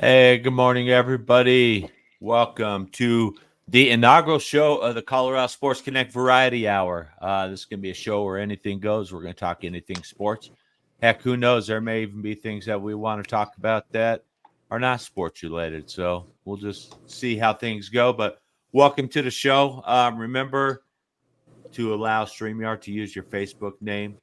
Hey, good morning, everybody. Welcome to the inaugural show of the Colorado Sports Connect Variety Hour. This is going to be a show where anything goes. We're going to talk anything sports. Heck, who knows? There may even be things that we want to talk about that are not sports related. So we'll just see how things go. But welcome to the show. Remember to allow StreamYard to use your Facebook name.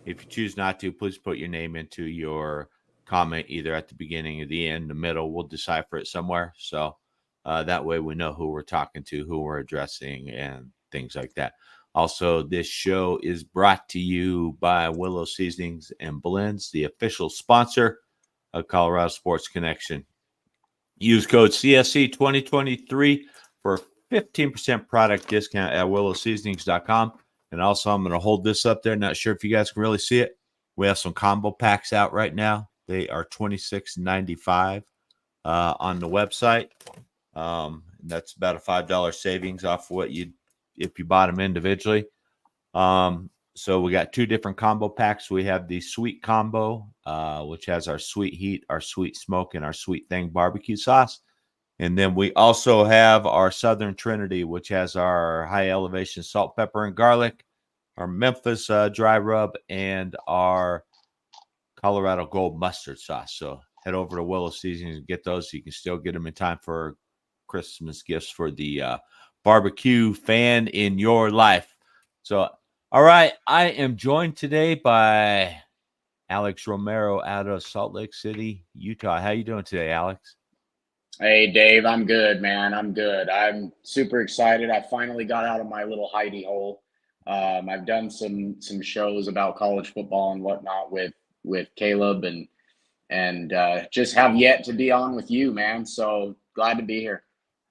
If you choose not to, please put your name into your comment either at the beginning or the end, the middle. We'll decipher it somewhere. So that way we know who we're talking to, who we're addressing, and things like that. Also, this show is brought to you by Willow Seasonings and Blends, the official sponsor of Colorado Sports Connection. Use code CSC 2023 for 15% product discount at willowseasonings.com. And also, I'm going to hold this up there. Not sure if you guys can really see it. We have some combo packs out right now. They are $26.95 on the website. That's about a $5 savings off what if you bought them individually. So we got two different combo packs. We have the sweet combo, which has our sweet heat, our sweet smoke, and our sweet thing barbecue sauce. And then we also have our Southern Trinity, which has our high elevation salt, pepper, and garlic, our Memphis dry rub, and our Colorado Gold mustard sauce. So head over to Willow Seasonings and get those. You can still get them in time for Christmas gifts for the barbecue fan in your life. So, all right, I am joined today by Alex Romero out of Salt Lake City, Utah. How you doing today, Alex? Hey, Dave, I'm good, man. I'm good. I'm super excited. I finally got out of my little hidey hole. I've done some shows about college football and whatnot with Caleb and just have yet to be on with you, man. So glad to be here.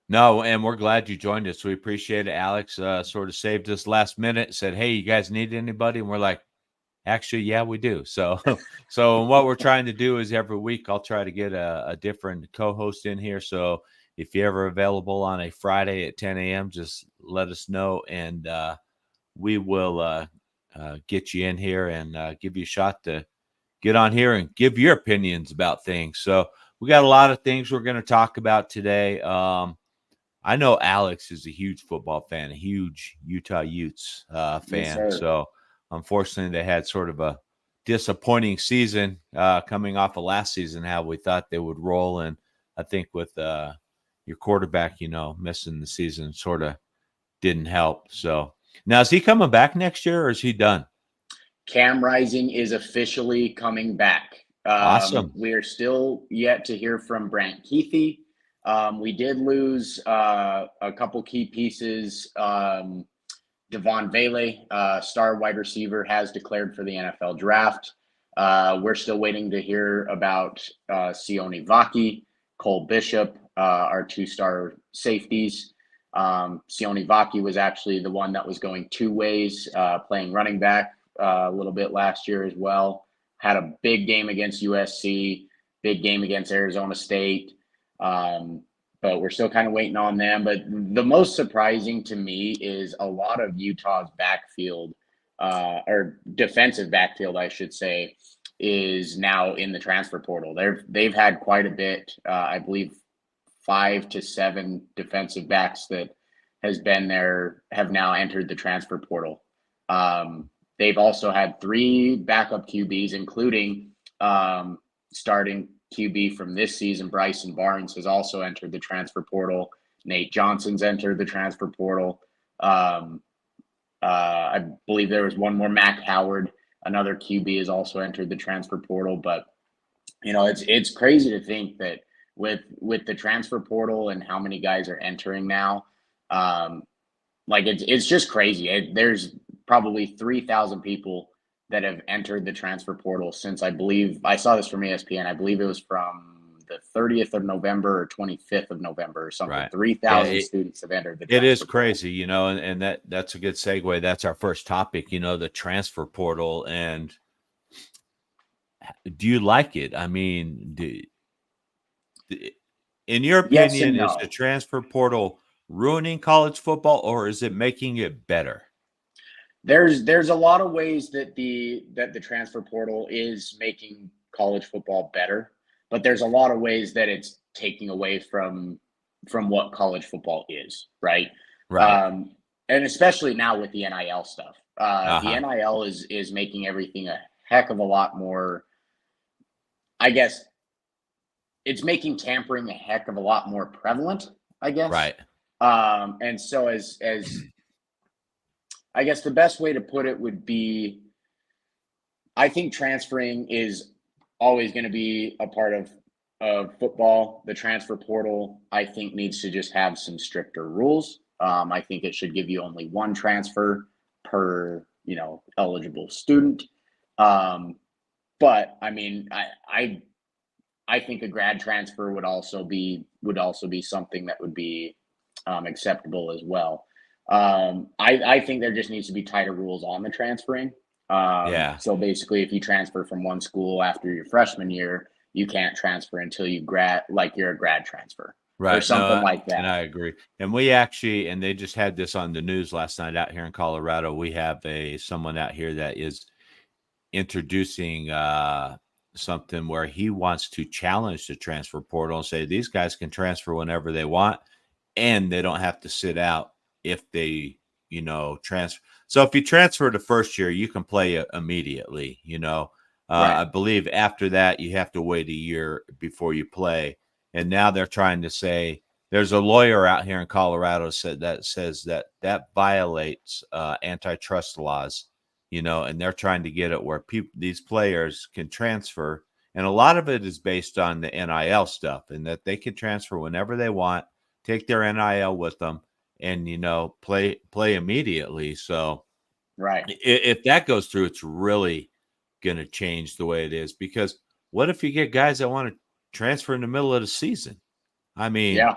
No, and we're glad you joined us. We appreciate it. Alex sort of saved us last minute, said, hey, you guys need anybody? And we're like, actually, yeah, we do. So what we're trying to do is every week I'll try to get a different co-host in here. So if you're ever available on a Friday at 10 a.m., just let us know, and we will get you in here and give you a shot to get on here and give your opinions about things. So we got a lot of things we're going to talk about today. I know Alex is a huge football fan, a huge Utah Utes fan. Yes, so unfortunately, they had sort of a disappointing season coming off of last season, how we thought they would roll. And I think with your quarterback, missing the season sort of didn't help. So now, is he coming back next year, or is he done? Cam Rising is officially coming back. Awesome. We are still yet to hear from Brant Keithy. We did lose a couple key pieces. Devon Vele, star wide receiver, has declared for the NFL draft. We're still waiting to hear about Sione Vaki, Cole Bishop, our two-star safeties. Sione Vaki was actually the one that was going two ways, playing running back a little bit last year as well. Had a big game against USC, big game against Arizona State. But we're still kind of waiting on them. But the most surprising to me is a lot of Utah's backfield, or defensive backfield, I should say, is now in the transfer portal. They've had quite a bit, I believe 5 to 7 defensive backs that has been there have now entered the transfer portal. They've also had 3 backup QBs, including starting QB from this season. Bryson Barnes has also entered the transfer portal. Nate Johnson's entered the transfer portal. I believe there was one more, Mac Howard, another QB, has also entered the transfer portal. But, it's crazy to think that with the transfer portal and how many guys are entering now. Like it's just crazy. There's probably 3,000 people that have entered the transfer portal since, I believe I saw this from ESPN. I believe it was from the 30th of November or 25th of November or something. Right. 3,000 Yeah, students have entered the it is transfer portal. crazy, and that's a good segue. That's our first topic, the transfer portal. And do you like it? I mean, in your Yes opinion, and is the no. transfer portal ruining college football, or is it making it better? There's a lot of ways that the transfer portal is making college football better, but there's a lot of ways that it's taking away from what college football is, right? Right. And especially now with the NIL stuff. The Uh-huh. NIL is making everything a heck of a lot more. I guess it's making tampering a heck of a lot more prevalent, I guess. Right. And so as I guess the best way to put it would be, I think transferring is always going to be a part of football. The transfer portal, I think, needs to just have some stricter rules. I think it should give you only one transfer per, eligible student. But I mean, I think a grad transfer would also be something that would be acceptable as well. I think there just needs to be tighter rules on the transferring. Yeah. So basically, if you transfer from one school after your freshman year, you can't transfer until you're a grad transfer or Right. something like And that. I agree. And they just had this on the news last night out here in Colorado. We have someone out here that is introducing something where he wants to challenge the transfer portal and say these guys can transfer whenever they want, and they don't have to sit out if they, transfer. So if you transfer the first year, you can play immediately. Right. I believe after that you have to wait a year before you play. And now they're trying to say there's a lawyer out here in Colorado says that violates antitrust laws, and they're trying to get it where these players can transfer. And a lot of it is based on the NIL stuff, and that they can transfer whenever they want, take their NIL with them, and play immediately. So Right. if that goes through, it's really going to change the way it is. Because what if you get guys that want to transfer in the middle of the season? I mean, Yeah.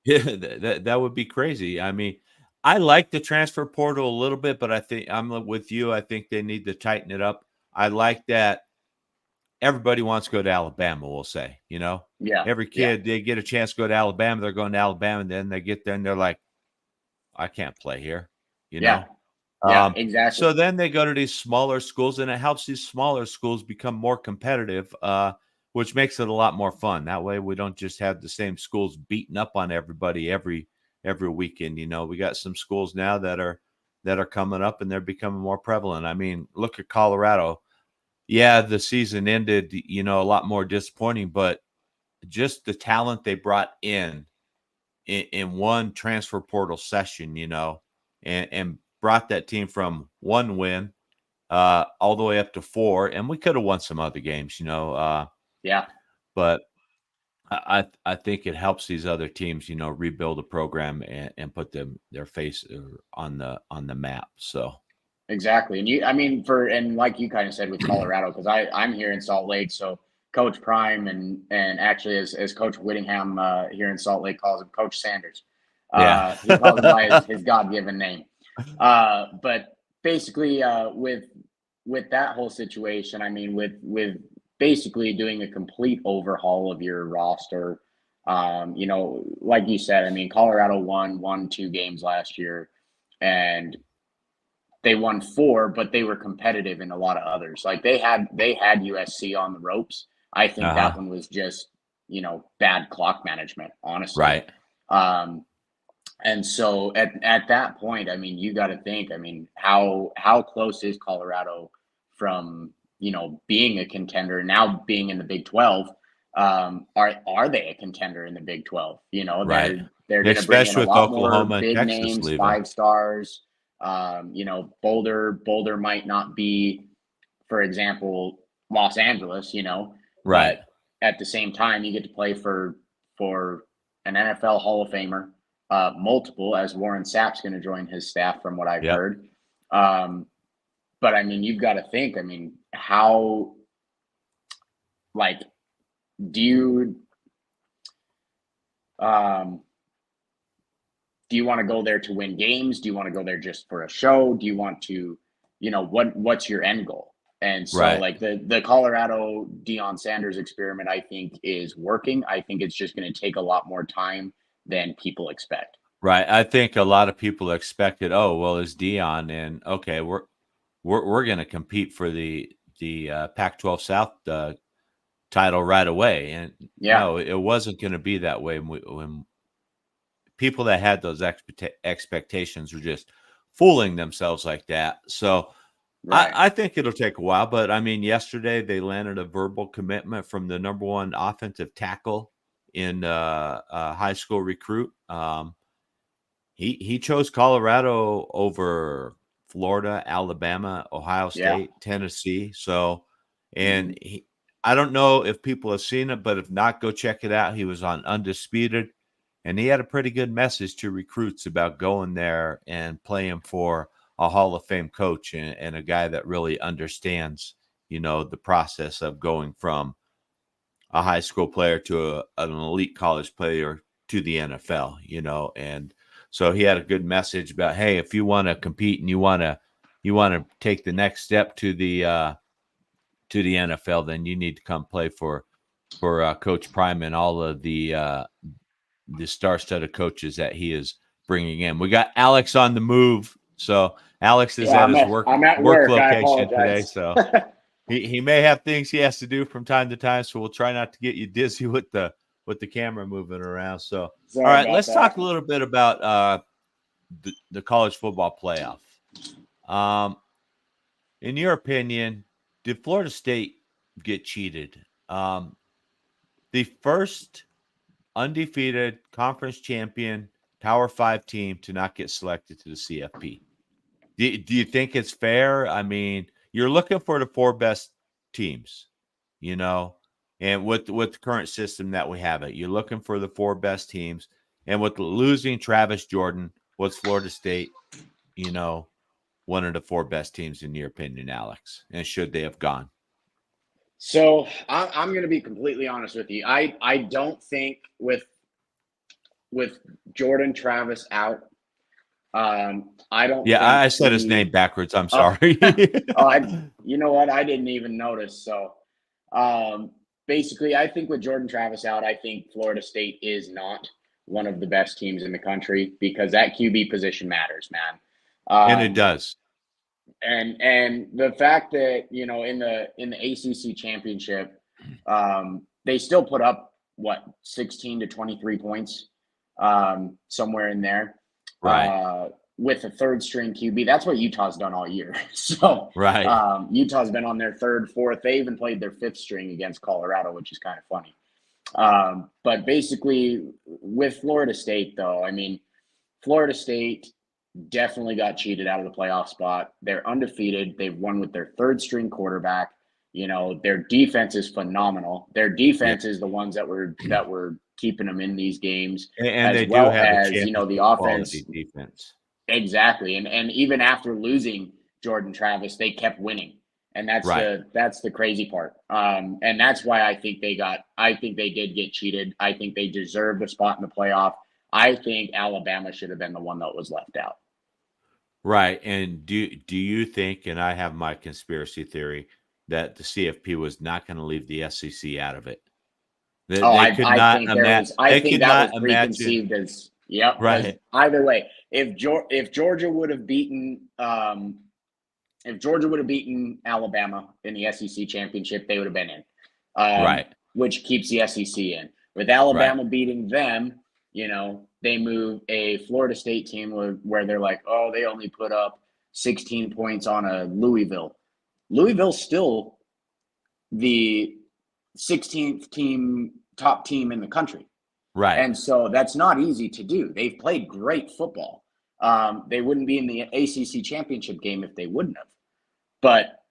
yeah, that would be crazy. I mean, I like the transfer portal a little bit, but I think I'm with you. I think they need to tighten it up. I like that everybody wants to go to Alabama, we'll say, Yeah. every Yeah. kid, they get a chance to go to Alabama, they're going to Alabama, and then they get there and they're like, I can't play here, you Yeah. know? Yeah. Exactly. So then they go to these smaller schools, and it helps these smaller schools become more competitive, which makes it a lot more fun. That way we don't just have the same schools beating up on everybody every weekend. We got some schools now that are coming up, and they're becoming more prevalent. I mean, look at Colorado. Yeah, the season ended, a lot more disappointing, but just the talent they brought in one transfer portal session, and brought that team from one win all the way up to four, and we could have won some other games, Yeah. but I think it helps these other teams, rebuild a program and put their face on the map. So Exactly. And like you kind of said with Colorado, because I'm here in Salt Lake, so Coach Prime and actually as Coach Whittingham here in Salt Lake calls him Coach Sanders. yeah, He calls him by his God-given name. But basically, with that whole situation, I mean, with basically doing a complete overhaul of your roster, like you said, I mean, Colorado won 2 games last year, and they won 4, but they were competitive in a lot of others. Like they had USC on the ropes. I think that uh-huh, one was just bad clock management, honestly. right, Um, and so at that point, I mean, you got to think. I mean, how close is Colorado from being a contender now, being in the Big 12? Are they a contender in the Big 12? right, They're going to bring in a especially with lot more Oklahoma and big Texas names, leaving. 5 stars. Boulder might not be, for example, Los Angeles, Right. but at the same time, you get to play for an NFL Hall of Famer, multiple, as Warren Sapp's going to join his staff from what I've Yep. heard. But I mean, you've got to think, I mean, how, like, do you want to go there to win games? Do you want to go there just for a show? Do you want to, what's your end goal? And so Right. like the Colorado Deion Sanders experiment, I think, is working. I think it's just going to take a lot more time than people expect. Right. I think a lot of people expected, oh, well, it's Dion, and okay, we're going to compete for the Pac-12 South title right away, and no, it wasn't going to be that way. When people that had those expectations were just fooling themselves like that, so Right. I think it'll take a while. But I mean, yesterday they landed a verbal commitment from the number one offensive tackle in high school recruit. He chose Colorado over Florida, Alabama, Ohio State, Tennessee. So, and I don't know if people have seen it, but if not, go check it out. He was on Undisputed, and he had a pretty good message to recruits about going there and playing for a Hall of Fame coach and a guy that really understands, the process of going from a high school player to an elite college player to the NFL, and so he had a good message about, hey, if you want to compete and you want to take the next step to the NFL, then you need to come play for Coach Prime and all of the star-studded coaches that he is bringing in. We got Alex on the move, so Alex is at his work location today, so he may have things he has to do from time to time. So we'll try not to get you dizzy with the camera moving around. So all right, let's talk a little bit about the college football playoff. In your opinion, did Florida State get cheated? The first undefeated conference champion Power 5 team to not get selected to the CFP. Do you think it's fair? I mean, you're looking for the 4 best teams, and with the current system that we have you're looking for the 4 best teams. And with losing Travis Jordan, was Florida State, one of the 4 best teams in your opinion, Alex? And should they have gone? So I'm going to be completely honest with you. I don't think with Jordan Travis out, I don't. Yeah, I said his name backwards. I'm sorry. You know what? I didn't even notice. So, basically, I think with Jordan Travis out, I think Florida State is not one of the best teams in the country, because that QB position matters, man. And it does. And the fact that, in the ACC championship, they still put up 16 to 23 points, somewhere in there. Right. With a third string QB. That's what Utah's done all year. So right. Utah's been on their third, fourth. They even played their 5th string against Colorado, which is kind of funny. But basically with Florida State, though, I mean, Florida State definitely got cheated out of the playoff spot. They're undefeated. They've won with their 3rd string quarterback. Their defense is phenomenal. Their defense is the ones that were keeping them in these games, and as they well do have as the offense. Defense. Exactly, and even after losing Jordan Travis, they kept winning, and that's the crazy part. And that's why I think they did get cheated. I think they deserved a spot in the playoff. I think Alabama should have been the one that was left out. Right, and do you think? And I have my conspiracy theory that the CFP was not going to leave the SEC out of it. I think that was preconceived as right. As, either way, if Georgia would have beaten Alabama in the SEC championship, they would have been in. Right. Which keeps the SEC in. With Alabama beating them, they move a Florida State team where they're like, oh, they only put up 16 points on a Louisville. Louisville's still the 16th top team in the country. Right. And so that's not easy to do. They've played great football. They wouldn't be in the ACC championship game if they wouldn't have. But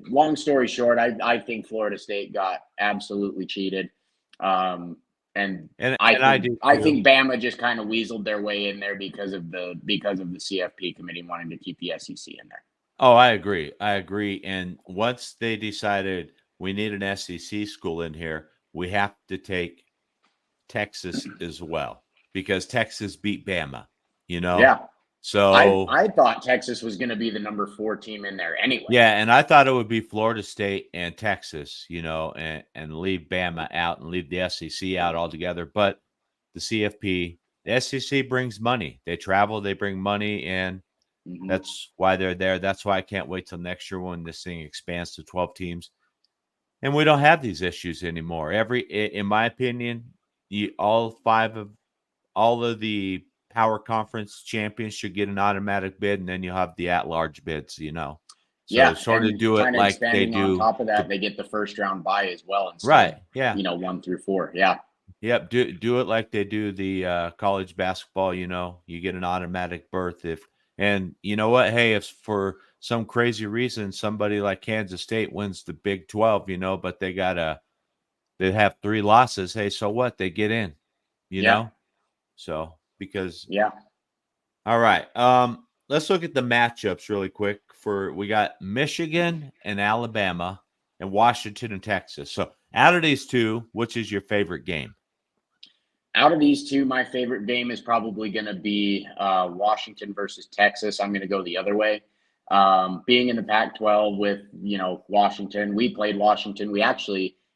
long story short, I think Florida State got absolutely cheated. And And I I think do I too. think Bama just kind of weaseled their way in there because of the CFP committee wanting to keep the SEC in there. Oh, I agree. I agree. And once they decided we need an SEC school in here, we have to take Texas as well because Texas beat Bama, you know? Yeah. So, I thought Texas was going to be the number 4 team in there anyway. yeah, and I thought it would be Florida State and Texas, and leave Bama out and leave the SEC out altogether. But the CFP, the SEC brings money. They travel, they bring money, and Mm-hmm. that's why they're there. That's why I can't wait till next year when this thing expands to 12 teams. And we don't have these issues anymore. In my opinion, all of the power conference champions should get an automatic bid, and then you'll have the at-large bids. So Yeah, sort of and do it kind of like they expanding on do. top of that, they get the first round bye as well instead of Right. Yeah. 1 through 4. Yeah. Yep. Do it like they do the college basketball. You get an automatic berth and you know what? Hey, if for some crazy reason somebody like Kansas State wins the Big 12, but they have 3 losses. Hey, so what? They get in. You Yeah. know. So because Yeah. all right, let's look at the matchups really quick. We got Michigan and Alabama, and Washington and Texas. So out of these two, which is your favorite game? Out of these two, my favorite game is probably going to be Washington versus Texas. I'm going to go the other way. Being in the Pac-12 with Washington, we played Washington.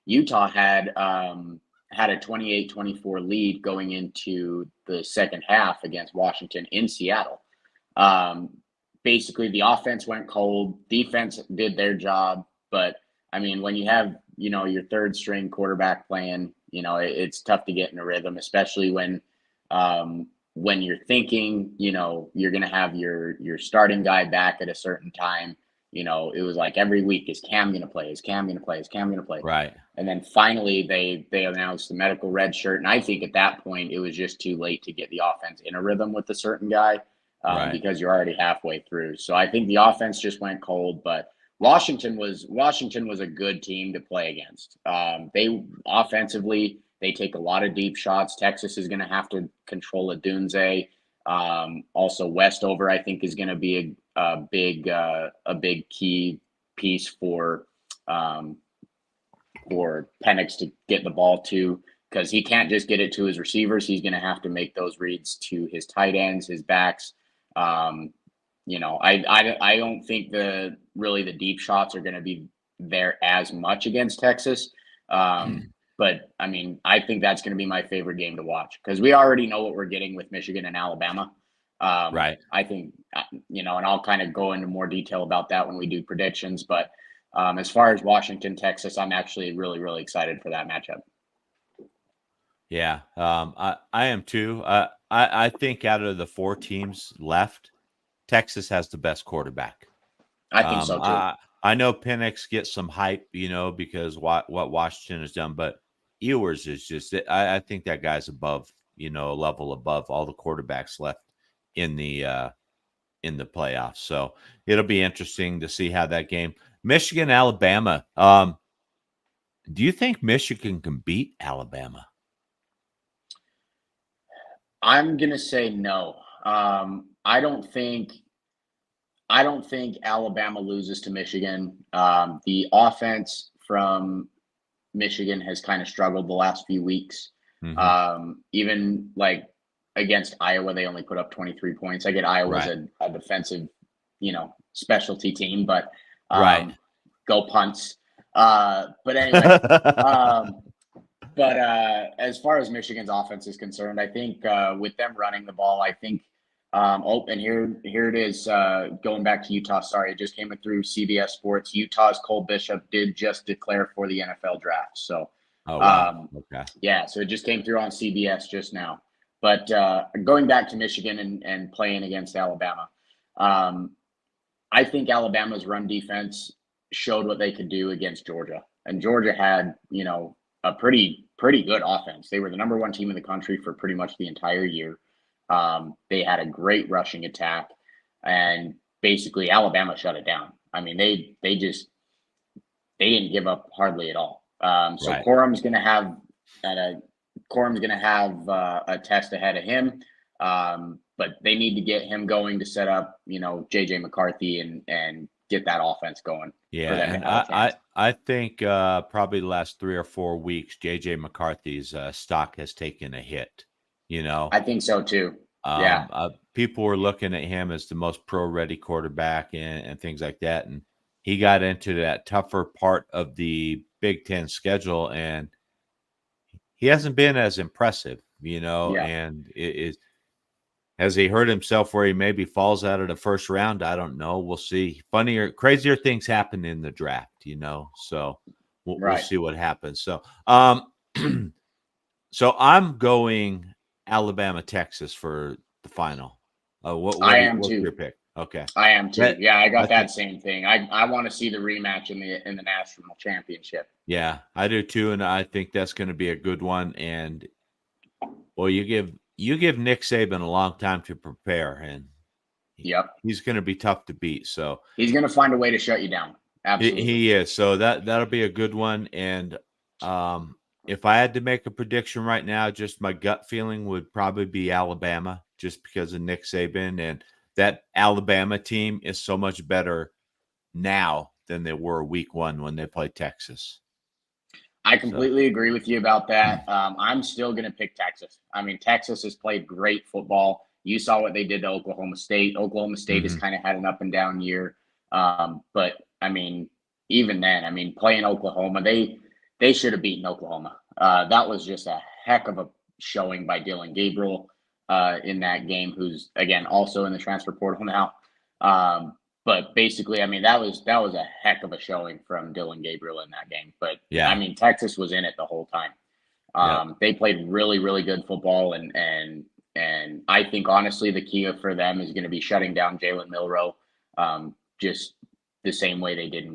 Utah had a 28-24 lead going into the second half against Washington in Seattle. Basically, the offense went cold. Defense did their job, but I mean, when you have your third string quarterback playing, it's tough to get in a rhythm, especially when you're thinking, you're going to have your starting guy back at a certain time. It was like every week, is Cam going to play? Is Cam going to play? Is Cam going to play? Right. And then finally they announced the medical red shirt. And I think at that point, it was just too late to get the offense in a rhythm with a certain guy Right. because you're already halfway through. So I think the offense just went cold, but Washington was a good team to play against. They offensively, they take a lot of deep shots. Texas is going to have to control a Dunze. Also, Westover, I think, is going to be a big key piece for Penix to get the ball to, because he can't just get it to his receivers. He's going to have to make those reads to his tight ends, his backs. I don't think the deep shots are going to be there as much against Texas. But I mean, I think that's going to be my favorite game to watch because we already know what we're getting with Michigan and Alabama. Right. I think, and I'll kind of go into more detail about that when we do predictions. But as far as Washington, Texas, I'm actually really, really excited for that matchup. Yeah. I am too. I think out of the 4 teams left, Texas has the best quarterback. I think so too. I know Penix gets some hype, because what Washington has done, but Ewers is just, I think that guy's above, a level above all the quarterbacks left in the playoffs. So it'll be interesting to see how that game, Michigan, Alabama. Do you think Michigan can beat Alabama? I'm gonna say no. I don't think Alabama loses to Michigan. The offense from Michigan has kind of struggled the last few weeks. Mm-hmm. Even like against Iowa, they only put up 23 points. I get Iowa's Right. a defensive, specialty team, but Right. go punts. But anyway, but as far as Michigan's offense is concerned, I think with them running the ball, I think. And here it is. Going back to Utah. Sorry, it just came through CBS Sports. Utah's Cole Bishop did just declare for the NFL draft. So, Oh wow. Okay. yeah. So it just came through on CBS just now. But going back to Michigan and playing against Alabama, I think Alabama's run defense showed what they could do against Georgia, and Georgia had a pretty good offense. They were the number 1 team in the country for pretty much the entire year. They had a great rushing attack, and basically Alabama shut it down. I mean, they didn't give up hardly at all. So Right. Quorum's going to have a test ahead of him. But they need to get him going to set up, JJ McCarthy and get that offense going Yeah, for them to and have a chance. I think probably the last 3 or 4 weeks, JJ McCarthy's stock has taken a hit. I think so too. Yeah. People were looking at him as the most pro-ready quarterback and things like that, and he got into that tougher part of the Big Ten schedule, and he hasn't been as impressive, Yeah. and it is. Has he hurt himself where he maybe falls out of the first round? I don't know. We'll see. Crazier things happen in the draft, so we'll Right. see what happens. So, so I'm going Alabama, Texas for the final. I am what's too. your pick? Okay. I am too. That, Yeah, I got I that think, same thing. I want to see the rematch in the national championship. yeah, I do too, and I think that's going to be a good one. And well, you give Nick Saban a long time to prepare, and Yep. he's going to be tough to beat. So He's going to find a way to shut you down. Absolutely. he is. So that'll be a good one. And if I had to make a prediction right now, just my gut feeling would probably be Alabama, just because of Nick Saban, and that Alabama team is so much better now than they were week 1 when they played Texas. I completely agree with you about that. I'm still going to pick Texas. I mean, Texas has played great football. You saw what they did to Oklahoma State. Oklahoma State has kind of had an up and down year. But I mean, even then, I mean, playing Oklahoma, they should have beaten Oklahoma. That was just a heck of a showing by Dylan Gabriel in that game, who's again also in the transfer portal now. But basically, I mean, that was a heck of a showing from Dylan Gabriel in that game. But Yeah. I mean, Texas was in it the whole time. They played really, really good football, and I think honestly, the key for them is going to be shutting down Jalen Milroe, just the same way they did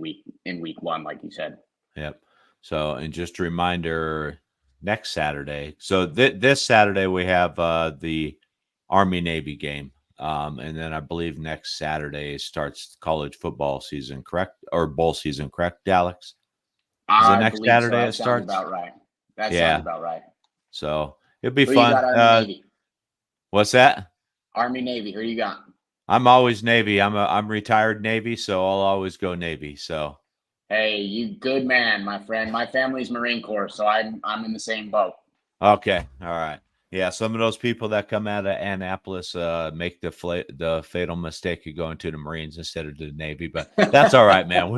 in week 1, like you said. Yep. So, and just a reminder, next Saturday. So this Saturday we have the Army Navy game. And then I believe next Saturday starts college football season, correct? Or bowl season, correct, Alex? Is it I next believe so. Saturday That it sounds starts? about right. That Yeah. sounds about right. So it'll be Who you got, fun. Army Navy? What's that? Army Navy. Who you got? I'm always Navy. I'm retired Navy, so I'll always go Navy. So Hey, you good man, my friend. My family's Marine Corps, so I'm in the same boat. okay, all right. Yeah, some of those people that come out of Annapolis make the fatal mistake of going to the Marines instead of the Navy, but that's all right, man.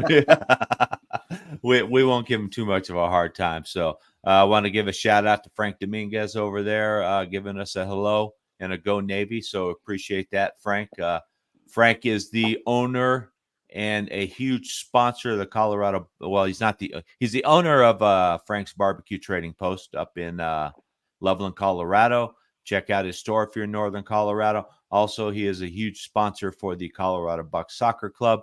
We won't give them too much of a hard time. So I want to give a shout out to Frank Dominguez over there, giving us a hello and a go Navy. So appreciate that, Frank. Frank is the owner and a huge sponsor of the Colorado. Well, he's the owner of Frank's Barbecue Trading Post up in Loveland, Colorado. Check out his store if you're in Northern Colorado. Also, he is a huge sponsor for the Colorado Bucks Soccer Club.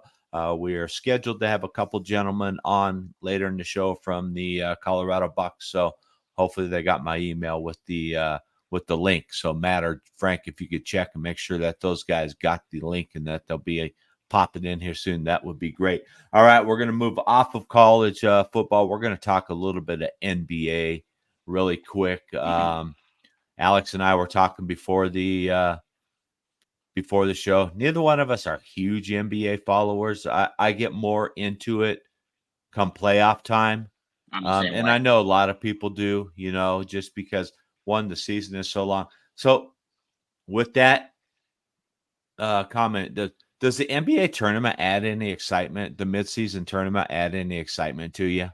We are scheduled to have a couple gentlemen on later in the show from the Colorado Bucks. So hopefully they got my email with the link. So Matt or Frank, if you could check and make sure that those guys got the link and that they'll be popping in here soon, that would be great. All right, we're going to move off of college football. We're going to talk a little bit of NBA really quick. Alex and I were talking before the show. Neither one of us are huge NBA followers. I get more into it come playoff time. I'm the same And way. I know a lot of people do, just because the season is so long. So with that comment, does the NBA tournament add any excitement? The midseason tournament add any excitement to you?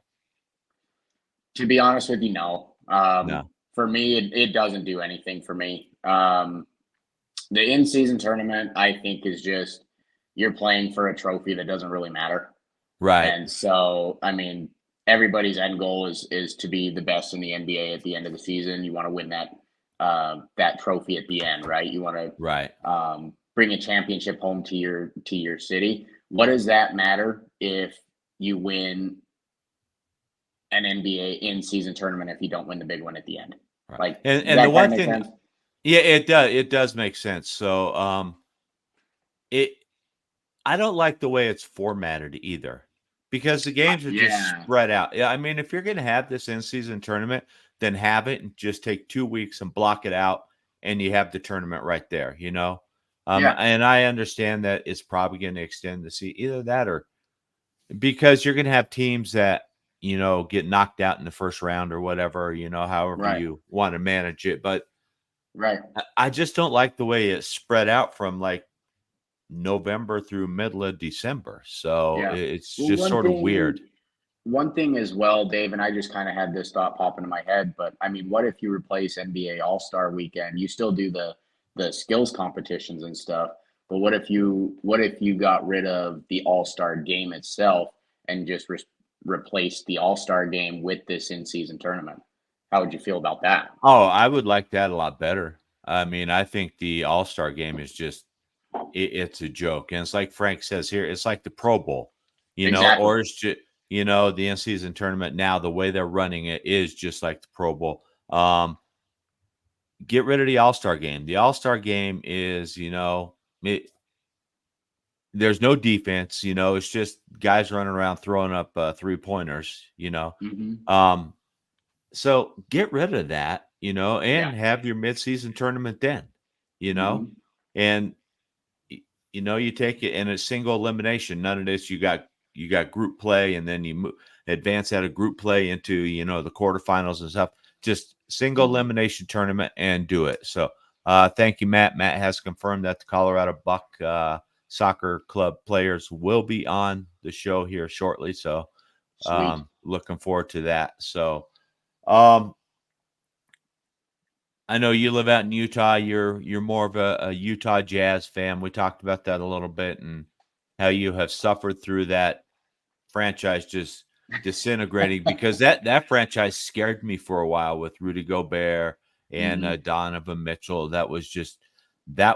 To be honest with you, no. No. For me, it doesn't do anything for me. The in-season tournament, I think, is just you're playing for a trophy that doesn't really matter. Right. And so, I mean, everybody's end goal is to be the best in the NBA at the end of the season. You want to win that trophy at the end, right? You want to bring a championship home to your city. What does that matter if you win an NBA in-season tournament if you don't win the big one at the end? Right. Like, and the one thing, yeah, it does make sense. So I don't like the way it's formatted either, because the games are just Yeah, spread out. Yeah, I mean, if you're going to have this in-season tournament, then have it and just take 2 weeks and block it out, and you have the tournament right there, you know? yeah, And I understand that it's probably going to extend the season, either that or because you're going to have teams that, you know, get knocked out in the first round or whatever, you know, however right, you want to manage it. But right. I just don't like the way it's spread out from like November through middle of December. So Yeah. it's Well, just sort of weird. one thing as well, Dave, and I just kind of had this thought pop into my head, but I mean, what if you replace NBA All-Star Weekend? You still do the skills competitions and stuff, but what if you got rid of the All-Star game itself and just replaced the All-Star game with this in-season tournament? How would you feel about that? Oh, I would like that a lot better. I mean, I think the All-Star game is just it's a joke. And it's like Frank says here, it's like the Pro Bowl, you know, Exactly. or it's just, you know, the in-season tournament now, the way they're running it is just like the Pro Bowl. Get rid of the All-Star game. The All-Star game is, you know, there's no defense, you know, it's just guys running around throwing up three-pointers, you know. Hmm. Um, so get rid of that, you know, Yeah. and have your midseason tournament then, you know, Hmm. and you know, you take it in a single elimination. None of this. You got group play, and then you advance out of group play into, you know, the quarterfinals and stuff. Just single Hmm. elimination tournament and do it. So thank you, Matt. Matt has confirmed that the Colorado Buck Soccer Club players will be on the show here shortly. So Sweet. looking forward to that. So um, I know you live out in Utah. You're more of a Utah Jazz fan. We talked about that a little bit and how you have suffered through that franchise just disintegrating, because that franchise scared me for a while with Rudy Gobert and Hmm. Donovan Mitchell. That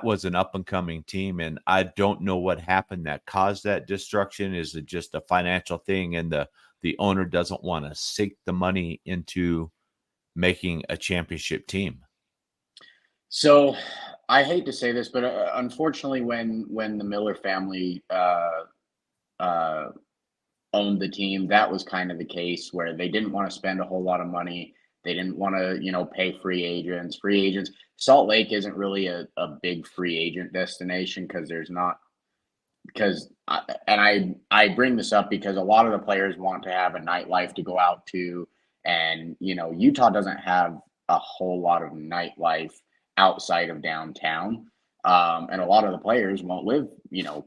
was an up and coming team, and I don't know what happened that caused that destruction. Is it just a financial thing, and the owner doesn't want to sink the money into making a championship team? So I hate to say this, but unfortunately, when the Miller family uh, owned the team, that was kind of the case where they didn't want to spend a whole lot of money. They didn't want to, pay free agents. Free agents. Salt Lake isn't really a big free agent destination because there's not and I bring this up because a lot of the players want to have a nightlife to go out to, and Utah doesn't have a whole lot of nightlife outside of downtown, and a lot of the players won't live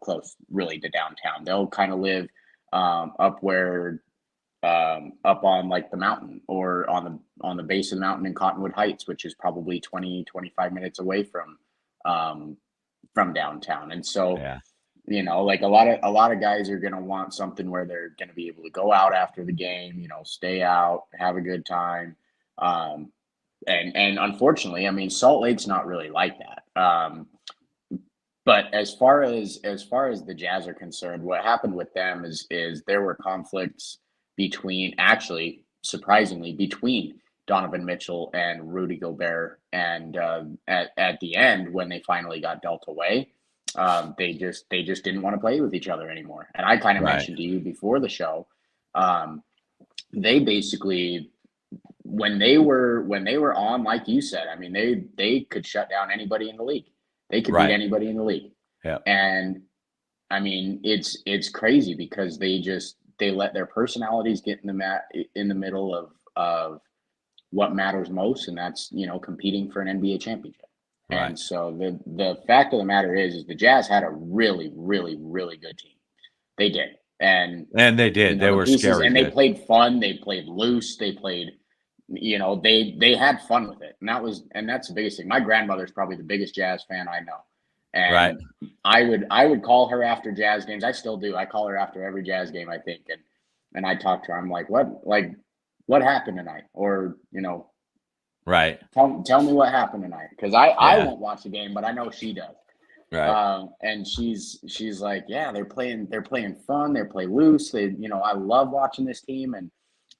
close really to downtown. They'll kind of live up where up on like the mountain or on the base of the mountain in Cottonwood Heights, which is probably 20-25 minutes away from downtown, and so Yeah. like a lot of guys are going to want something where they're going to be able to go out after the game, stay out, have a good time. Um, and unfortunately, I mean, Salt Lake's not really like that. But as far as the Jazz are concerned, what happened with them is there were conflicts between, actually surprisingly, between Donovan Mitchell and Rudy Gobert, and at the end when they finally got dealt away, they just didn't want to play with each other anymore. And I kind of Right. mentioned to you before the show, um, they basically when they were on, like you said, I mean, they could shut down anybody in the league. They could beat Right. anybody in the league. Yeah. And I mean, it's crazy because they let their personalities get in the middle of what matters most, and that's competing for an NBA championship. Right. And so the fact of the matter is the Jazz had a really, really, really good team. They did. And And they did. They the were pieces, scary and they good. played fun, they played loose, they played, they had fun with it. And that's the biggest thing. My grandmother's probably the biggest Jazz fan I know. Right. And I would call her after Jazz games. I still do. I call her after every Jazz game, I think. And I talk to her. I'm like, what happened tonight? Or, Right. tell me what happened tonight. Because I Yeah. won't watch the game, but I know she does. Right. And she's like, yeah, they're playing fun, they play loose. I love watching this team.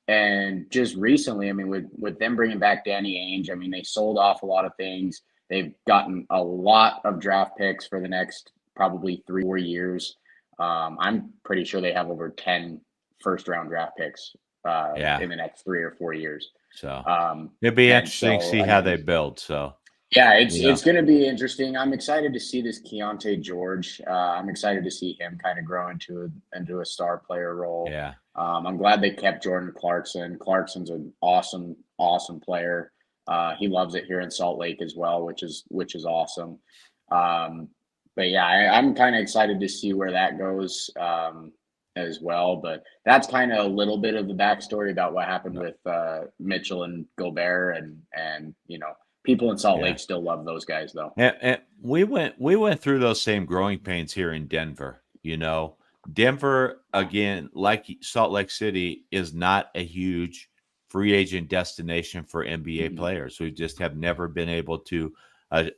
And just recently, I mean, with them bringing back Danny Ainge, I mean, they sold off a lot of things. They've gotten a lot of draft picks for the next probably 3 or 4 years. I'm pretty sure they have over 10 first round draft picks Yeah. in the next 3 or 4 years. So it'd be And interesting to so, see I how mean, they build. So, yeah, you know, it's going to be interesting. I'm excited to see this Keontae George. I'm excited to see him kind of grow into a star player role. yeah. I'm glad they kept Jordan Clarkson. Clarkson's an awesome player. He loves it here in Salt Lake as well, which is awesome. Um, but yeah, I'm kind of excited to see where that goes as well. But that's kind of a little bit of the backstory about what happened with Mitchell and Gobert, and people in Salt Yeah. Lake still love those guys, though. And we went through those same growing pains here in Denver. Denver again, like Salt Lake City, is not a huge free agent destination for NBA Mhm. players. We just have never been able to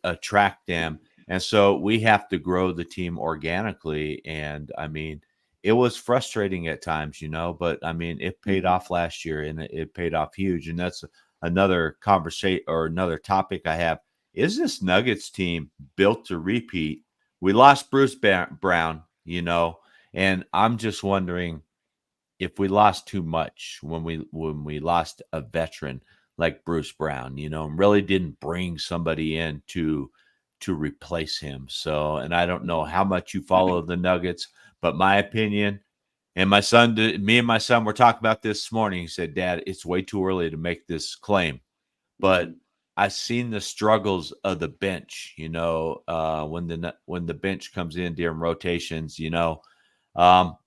attract them, and so we have to grow the team organically. And I mean, it was frustrating at times, but I mean, it paid Mhm. off last year, and it paid off huge. And that's another conversation or another topic I have. Is this Nuggets team built to repeat? We lost Bruce Brown, and I'm just wondering if we lost too much when we lost a veteran like Bruce Brown, and really didn't bring somebody in to replace him. So, and I don't know Mhm. how much you follow the Nuggets, but my opinion, and my son, me and my son were talking about this morning. He said, "Dad, it's way too early to make this claim." But Mhm. I've seen the struggles of the bench, when the bench comes in during rotations, um,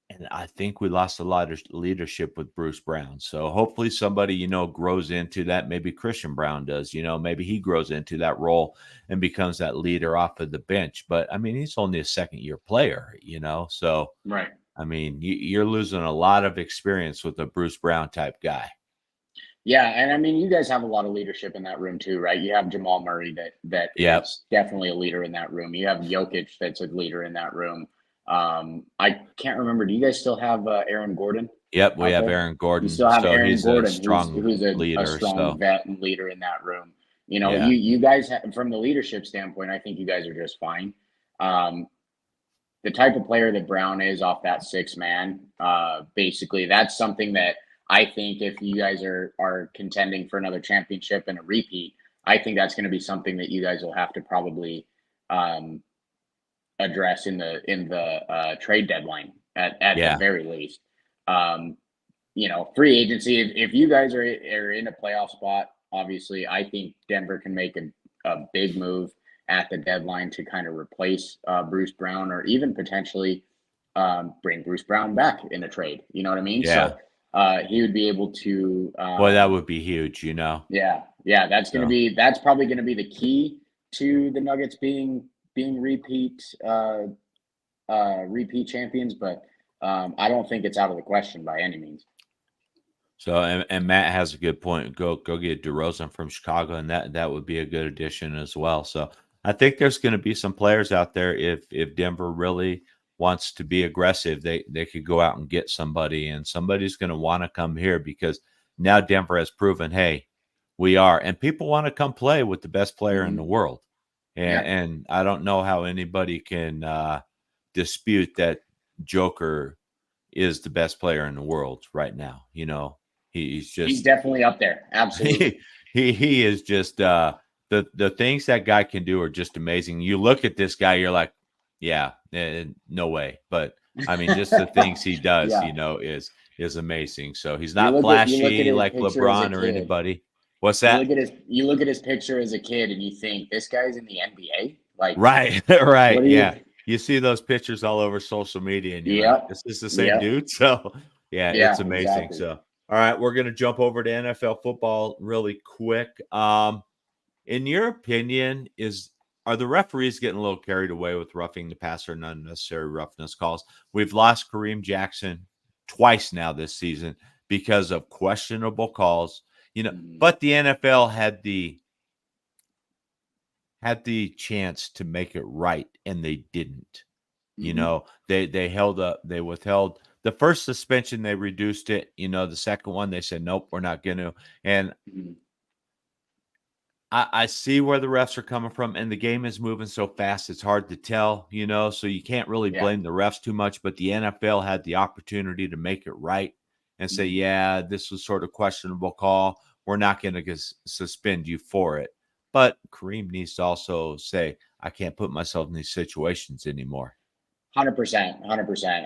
and I think we lost a lot of leadership with Bruce Brown. So hopefully somebody, grows into that. Maybe Christian Brown does, maybe he grows into that role and becomes that leader off of the bench. But I mean, he's only a second year player, so Right. I mean, you're losing a lot of experience with a Bruce Brown type guy. Yeah, and I mean, you guys have a lot of leadership in that room too, right? You have Jamal Murray that Yep. is definitely a leader in that room. You have Jokic that's a leader in that room. I can't remember. Do you guys still have Aaron Gordon Yep, we out have there? Aaron You Gordon, still have so Aaron he's a Gordon, who's strong who's a leader, strong so vet and leader in that room. yeah. You guys from the leadership standpoint, I think you guys are just fine. Um, the type of player that Brown is off that six man, basically, that's something that I think if you guys are contending for another championship and a repeat, I think that's going to be something that you guys will have to probably um, address in the trade deadline at the Yeah, very least. Um, free agency. If you guys are in a playoff spot, obviously, I think Denver can make a big move at the deadline to kind of replace Bruce Brown, or even potentially bring Bruce Brown back in a trade. You know what I mean? yeah. So he would be able to. Boy, that would be huge. Yeah. So, That's probably going to be the key to the Nuggets being repeat champions, but I don't think it's out of the question by any means. and Matt has a good point. Go get DeRozan from Chicago, and that would be a good addition as well. So I think there's going to be some players out there if Denver really wants to be aggressive, they could go out and get somebody, and somebody's going to want to come here because now Denver has proven, hey, we are, and people want to come play with the best player in the Hmm. world, Yeah, and I don't know how anybody can dispute that Joker is the best player in the world right now. He's he's just definitely up there. Absolutely. he is just the things that guy can do are just amazing. You look at this guy, you're like, yeah, no way. But I mean, just the things he does, Yeah, is amazing. So he's you not look at flashy his like picture as a LeBron or kid. anybody. What's that? You look at his picture as a kid, and you think this guy's in the NBA. Like, Right, what right, do you? yeah. You see those pictures all over social media, and you're like, Yep, "Is this the same yep, dude?" So, yeah, it's yeah, amazing. exactly. So, all right, we're gonna jump over to NFL football really quick. In your opinion, are the referees getting a little carried away with roughing the passer and unnecessary roughness calls? We've lost Kareem Jackson twice now this season because of questionable calls. Mhm, But the NFL had the chance to make it right, and they didn't. mhm, They withheld the first suspension, they reduced it. The second one, they said, nope, we're not going to. And mhm. I see where the refs are coming from, and the game is moving so fast, it's hard to tell, so you can't really Yeah. blame the refs too much, but the NFL had the opportunity to make it right and say, yeah, this was sort of questionable call. We're not going to suspend you for it. But Kareem needs to also say, I can't put myself in these situations anymore. 100%, 100%.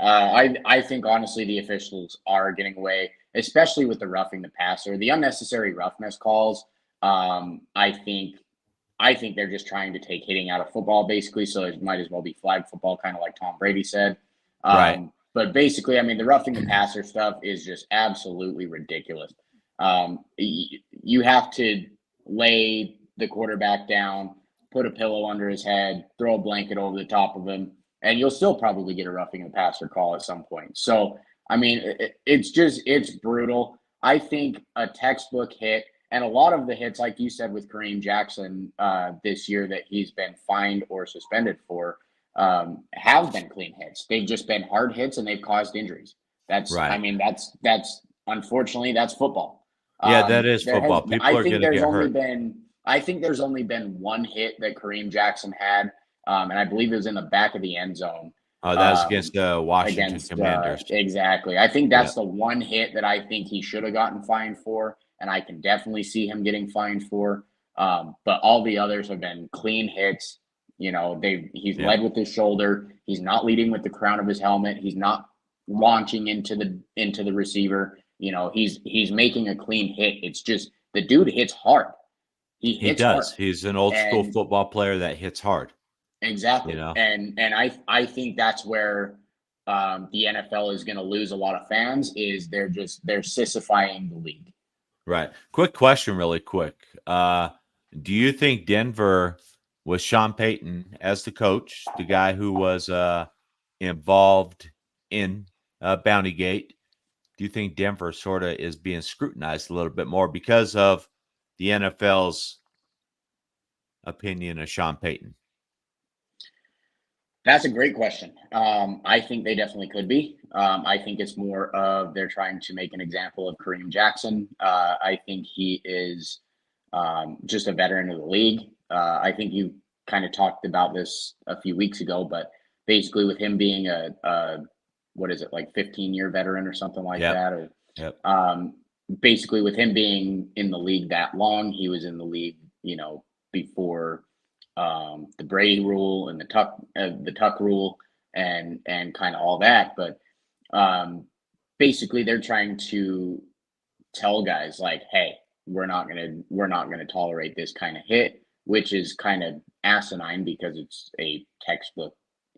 I think honestly the officials are getting away, especially with the roughing the passer, the unnecessary roughness calls. I think they're just trying to take hitting out of football basically, so it might as well be flag football, kind of like Tom Brady said. Right. But basically, I mean, the roughing the passer stuff is just absolutely ridiculous. You have to lay the quarterback down, put a pillow under his head, throw a blanket over the top of him, and you'll still probably get a roughing the passer call at some point. So, I mean, it's brutal. I think a textbook hit, and a lot of the hits, like you said with Kareem Jackson this year, that he's been fined or suspended for, have been clean hits. They've just been hard hits, and they've caused injuries. I Right. mean, that's unfortunately that's football. Yeah, that is football. People I are think going to there's get only hurt. been, I think there's only been one hit that Kareem Jackson had, and I believe it was in the back of the end zone. Oh, that was against Um, the Washington against Commanders. exactly. I think Yeah. that's the one hit that I think he should have gotten fined for, and I can definitely see him getting fined for. But all the others have been clean hits. He's Yeah. led with his shoulder. He's not leading with the crown of his helmet. He's not launching into the receiver. He's making a clean hit. It's just the dude hits hard. He He hits hard, does. He's an old school and football player that hits hard, you exactly. know? And I think that's where the NFL is going to lose a lot of fans. Is they're sissifying the league. Right. Quick question, really quick. Do you think Denver, with Sean Payton as the coach, the guy who was involved in Bounty Gate, do you think Denver sort of is being scrutinized a little bit more because of the NFL's opinion of Sean Payton? That's a great question. I think they definitely could be. I think it's more of they're trying to make an example of Kareem Jackson. I think he is just a veteran of the league. I think you kind of talked about this a few weeks ago, but basically with him being a what is it, like 15-year veteran or something like Yep. that, or Yep. basically with him being in the league that long, he was in the league, before the Brady rule and the Tuck rule and kind of all that. But basically, they're trying to tell guys like, hey, we're not gonna tolerate this kind of hit, which is kind of asinine because it's a textbook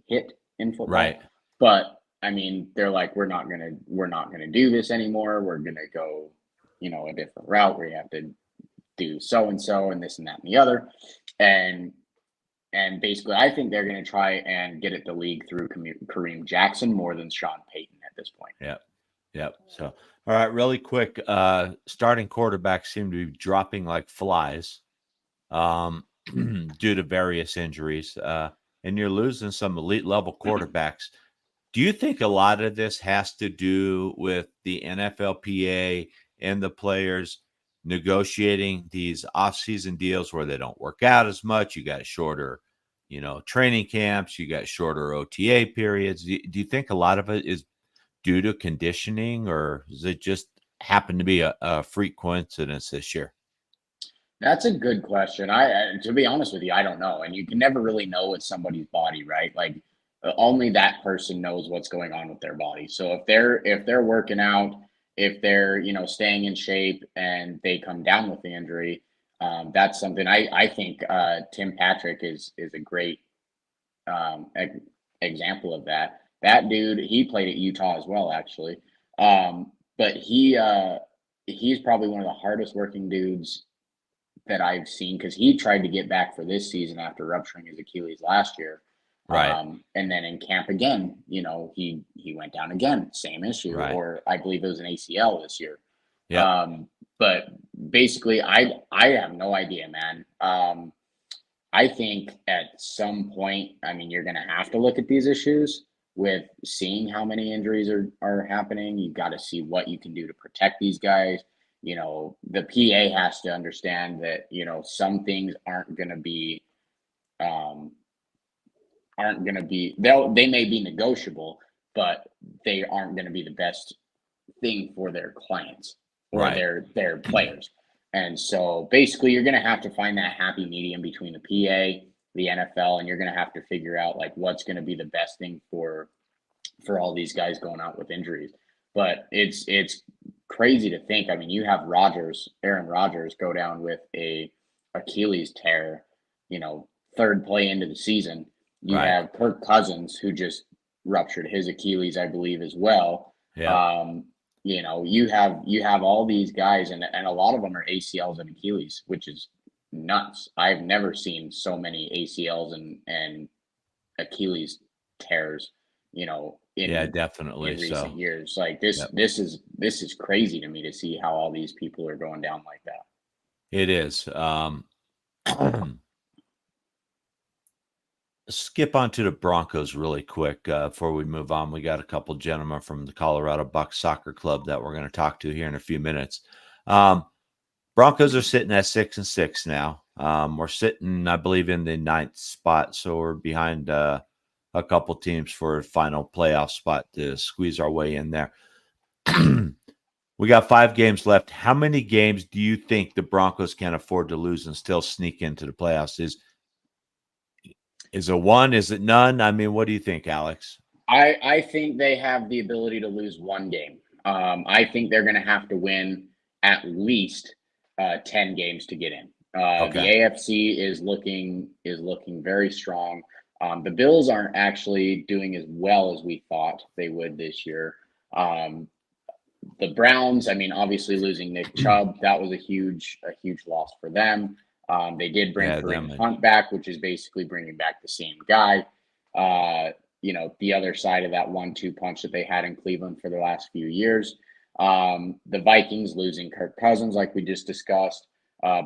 hit in Right. football. But I mean, they're like, we're not gonna do this anymore. We're gonna go, a different route where you have to do so and so and this and that and the other. And basically, I think they're going to try and get at the league through Kareem Jackson more than Sean Payton at this point. Yep. Yep. So, all right, really quick. Starting quarterbacks seem to be dropping like flies due to various injuries, and you're losing some elite level quarterbacks. Do you think a lot of this has to do with the NFLPA and the players negotiating these off-season deals where they don't work out as much? You got shorter, training camps, you got shorter OTA periods. Do you think a lot of it is due to conditioning, or does it just happen to be a freak coincidence this year? That's a good question. To be honest with you, I don't know, and you can never really know with somebody's body, right? Like only that person knows what's going on with their body. So if they're working out, if they're staying in shape, and they come down with the injury, that's something I think Tim Patrick is a great example of that. That dude, he played at Utah as well, actually. But he's probably one of the hardest working dudes that I've seen because he tried to get back for this season after rupturing his Achilles last year. Right. And then in camp again, he went down again, same issue, Right. or I believe it was an ACL this year. Yep. But basically, I have no idea, man. I think at some point, I mean, you're going to have to look at these issues with seeing how many injuries are happening. You've got to see what you can do to protect these guys. the PA has to understand that, some things aren't going to be, they may be negotiable, but they aren't going to be the best thing for their clients or Right. their players. And so basically you're going to have to find that happy medium between the PA, the NFL, and you're going to have to figure out like what's going to be the best thing for all these guys going out with injuries. But it's crazy to think. I mean, you have Aaron Rodgers go down with a Achilles tear, third play into the season. You Right. have Kirk Cousins who just ruptured his Achilles, I believe, as well. Yeah. You have all these guys, and a lot of them are ACLs and Achilles, which is nuts. I've never seen so many ACLs and Achilles tears, Yeah, in definitely. recent So, years. Like this yep, this is this is crazy to me to see how all these people are going down like that. it is. Skip on to the Broncos really quick before we move on. We got a couple gentlemen from the Colorado Bucks Soccer Club that we're going to talk to here in a few minutes. Broncos are sitting at 6-6 now. We're sitting, I believe, in the 9th spot, so we're behind a couple teams for a final playoff spot to squeeze our way in there. We got 5 games left. How many games do you think the Broncos can afford to lose and still sneak into the playoffs? Is it one? Is it none? I mean, what do you think, Alex? I think they have the ability to lose one game. I think they're going to have to win at least 10 games to get in. The Okay. AFC is looking very strong. The Bills aren't actually doing as well as we thought they would this year. Um, the Browns, I mean, obviously losing Nick Chubb, that was a huge loss for them. They did bring Yeah, Kareem them and Hunt back, which is basically bringing back the same guy. The other side of that 1-2 punch that they had in Cleveland for the last few years. The Vikings losing Kirk Cousins, like we just discussed,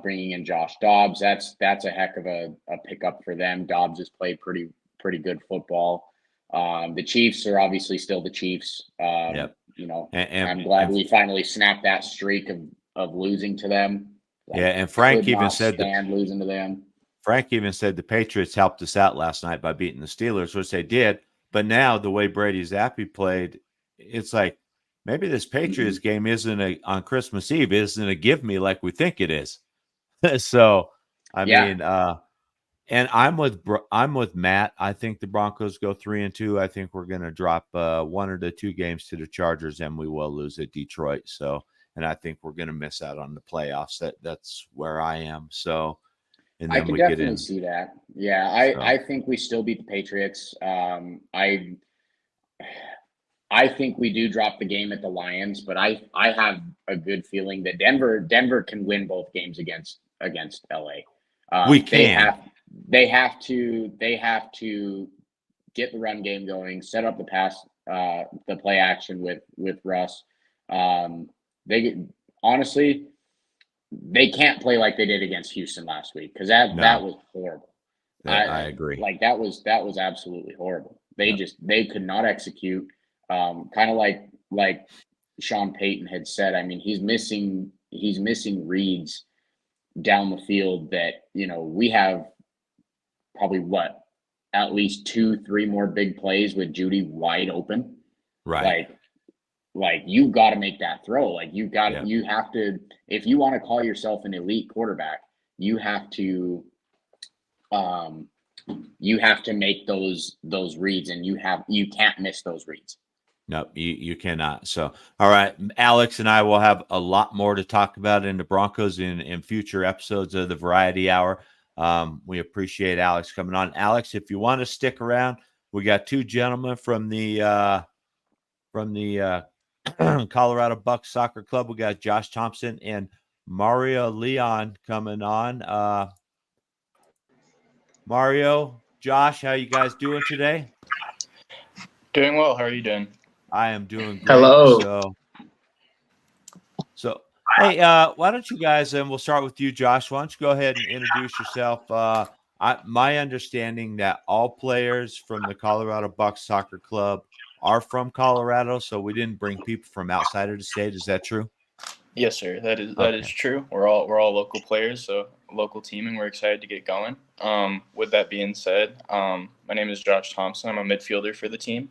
bringing in Josh Dobbs. That's a heck of a pickup for them. Dobbs has played pretty good football. The Chiefs are obviously still the Chiefs. yep. I'm glad And we finally snapped that streak of losing to them. yeah, I and could not stand losing to them. Frank even said the Patriots helped us out last night by beating the Steelers, which they did. But now the way Brady Zappi played, it's like maybe this Patriots Mhm. game on Christmas Eve isn't a give me like we think it is. So, I Yeah, mean, and I'm with Matt. I think the Broncos go 3-2. I think we're going to drop 1 or the 2 games to the Chargers, and we will lose at Detroit. So, and I think we're going to miss out on the playoffs. That's where I am. So, and I then could we get definitely in. see that. Yeah, I So, think we still beat the Patriots. I think we do drop the game at the Lions, but I have a good feeling that Denver can win both games against LA. we They can. have to get the run game going, set up the play action with Russ. They honestly they can't play like they did against Houston last week because that No, was horrible. I I agree. like that was absolutely horrible. Yep. They could not execute. Kind of like Sean Payton had said. I mean, he's missing reads down the field that we have probably at least 2-3 more big plays with Judy wide open. Right. Like you got to make that throw. Like Yep. you have to, if you want to call yourself an elite quarterback, you have to um make those reads, and you can't miss those reads. No, you cannot. So, all right, Alex and I will have a lot more to talk about in the Broncos in future episodes of the Variety Hour. We appreciate Alex coming on. Alex, if you want to stick around, we got 2 gentlemen from the Colorado Bucks Soccer Club. We got Josh Thompson and Mario Leon coming on. Mario, Josh, how you guys doing today? Doing well. How are you doing? I am doing great. Hello. So hey, why don't you guys, and we'll start with you, Josh. Why don't you go ahead and introduce yourself? My understanding that all players from the Colorado Bucks Soccer Club are from Colorado, so we didn't bring people from outside of the state. Is that true? Yes, sir. That is Okay. true. We're all local players, so local team, and we're excited to get going. With that being said, my name is Josh Thompson. I'm a midfielder for the team.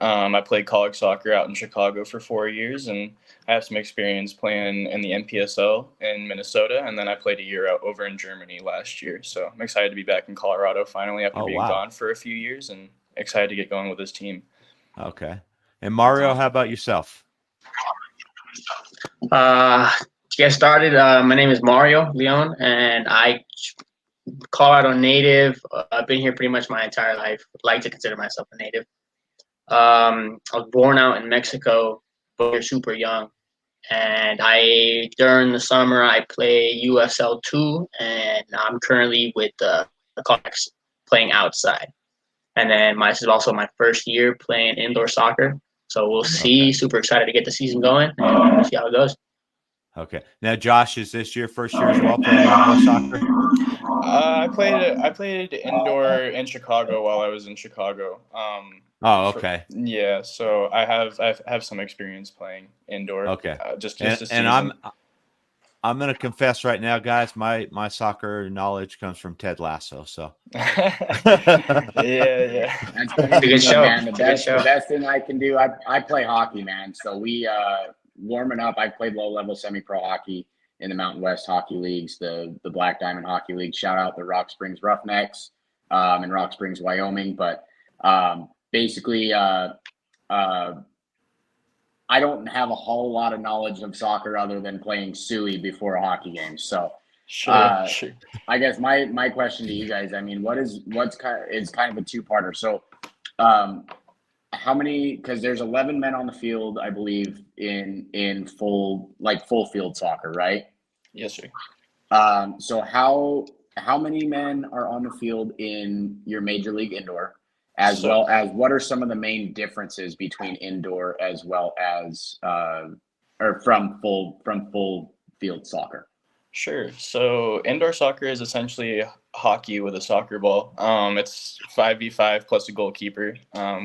I played college soccer out in Chicago for 4 years, and I have some experience playing in the NPSL in Minnesota, and then I played a year out over in Germany last year. So I'm excited to be back in Colorado finally after Oh, being wow. gone for a few years, and excited to get going with this team. Okay. And Mario, how about yourself? To get started, my name is Mario Leon, and I Colorado native. I've been here pretty much my entire life. Like to consider myself a native. I was born out in Mexico, but you're super young. And during the summer, I play USL 2, and I'm currently with the Cox playing outside. And then this is also my first year playing indoor soccer. So we'll see. Okay. Super excited to get the season going, and we'll see how it goes. Okay. Now, Josh, is this your first year as well playing indoor soccer? I played indoor in Chicago while I was in Chicago. Oh, okay. So I have some experience playing indoor. Okay. Just And, a and season. I'm going to confess right now, guys, my soccer knowledge comes from Ted Lasso. So Yeah. That's a good show. man. The It's a good best, show. the best thing I can do. I play hockey, man. So we warming up. I played low level semi pro hockey in the Mountain West Hockey Leagues, the Black Diamond Hockey League. Shout out the Rock Springs Roughnecks in Rock Springs, Wyoming. But basically, I don't have a whole lot of knowledge of soccer other than playing suey before a hockey game. So Sure. I guess my question to you guys, I mean, what's kind of a two-parter. So how many, because there's 11 men on the field, I believe, in full field soccer, right? Yes, sir. So how many men are on the field in your major league indoor, as well as what are some of the main differences between indoor as well as or from full field soccer? Sure. So indoor soccer is essentially hockey with a soccer ball. It's 5v5 plus a goalkeeper.